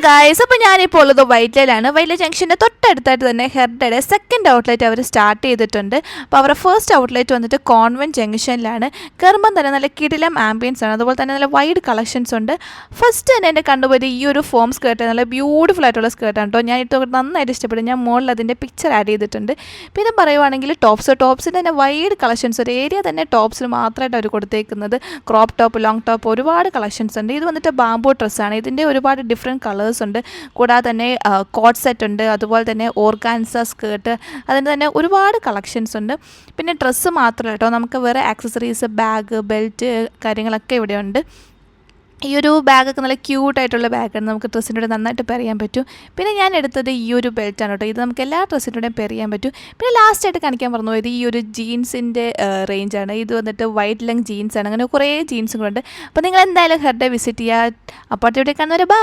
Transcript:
Guys, അപ്പോൾ ഞാനിപ്പോൾ ഉള്ളത് വൈറ്റ്ലയിലാണ്. വൈറ്റ്ല ജംഗ്ഷൻ്റെ തൊട്ടടുത്തായിട്ട് തന്നെ ഹെർഡയുടെ സെക്കൻഡ് ഔട്ട്ലെറ്റ് അവർ സ്റ്റാർട്ട് ചെയ്തിട്ടുണ്ട്. അപ്പോൾ അവരുടെ ഫസ്റ്റ് ഔട്ട്ലെറ്റ് വന്നിട്ട് കോൺവെൻറ്റ് ജംഗ്ഷനിലാണ്. കയറുമ്പം തന്നെ നല്ല കിടിലം ആംബിയൻസ് ആണ്, അതുപോലെ തന്നെ നല്ല വൈഡ് കളക്ഷൻസ് ഉണ്ട്. ഫസ്റ്റ് തന്നെ എന്നെ കണ്ടുപോയത് ഈ ഒരു ഫോം സ്കേർട്ട്, നല്ല ബ്യൂട്ടിഫുൾ ആയിട്ടുള്ള സ്കേർട്ടാണ് കേട്ടോ. ഞാൻ ഇത് നന്നായിട്ട് ഇഷ്ടപ്പെട്ടു. ഞാൻ മുകളിൽ അതിൻ്റെ പിക്ചർ ആഡ് ചെയ്തിട്ടുണ്ട്. പിന്നെ പറയുവാണെങ്കിൽ ടോപ്സിൻ്റെ തന്നെ വൈഡ് കളക്ഷൻസ്, ഒരു ഏരിയ തന്നെ ടോപ്സിൽ മാത്രമായിട്ട് അവർ കൊടുത്തേക്കുന്നത്. ക്രോപ്പ് ടോപ്പ്, ലോങ് ടോപ്പ്, ഒരുപാട് കളക്ഷൻസ് ഉണ്ട്. ഇത് വന്നിട്ട് ബാംബൂ ഡ്രസ്സാണ്. ഇതിൻ്റെ ഒരുപാട് ഡിഫറെൻറ്റ് കളേഴ്സ് ഉണ്ട്. കൂടാതെ തന്നെ കോട്ട് സെറ്റ് ഉണ്ട്, അതുപോലെ തന്നെ ഓർഗാൻസ സ്കേർട്ട്, അതിന് തന്നെ ഒരുപാട് കളക്ഷൻസ് ഉണ്ട്. പിന്നെ ഡ്രസ്സ് മാത്രമല്ല കേട്ടോ, നമുക്ക് വേറെ ആക്സസറീസ്, ബാഗ്, ബെൽറ്റ് കാര്യങ്ങളൊക്കെ ഇവിടെ ഉണ്ട്. ഈ ഒരു ബാഗൊക്കെ നല്ല ക്യൂട്ടായിട്ടുള്ള ബാഗാണ്, നമുക്ക് ഡ്രസ്സിൻ്റെ കൂടെ നന്നായിട്ട് പെയർ ചെയ്യാൻ പറ്റും. പിന്നെ ഞാൻ എടുത്തത് ഈ ഒരു ബെൽറ്റാണ് കേട്ടോ. ഇത് നമുക്ക് എല്ലാ ഡ്രസ്സിൻ്റെ കൂടെയും പെയർ ചെയ്യാൻ പറ്റും. പിന്നെ ലാസ്റ്റായിട്ട് കാണിക്കാൻ പറഞ്ഞു പോയത് ഈ ഒരു ജീൻസിൻ്റെ റേഞ്ചാണ്. ഇത് വന്നിട്ട് വൈറ്റ് ലെങ് ജീൻസാണ്. അങ്ങനെ കുറേ ജീൻസും കൂടെ ഉണ്ട്. അപ്പോൾ നിങ്ങൾ എന്തായാലും ഹെർഡെ വിസിറ്റ് ചെയ്യുക. അപ്പോൾ ഇവിടെ കാണുന്നവരെ ബൈ.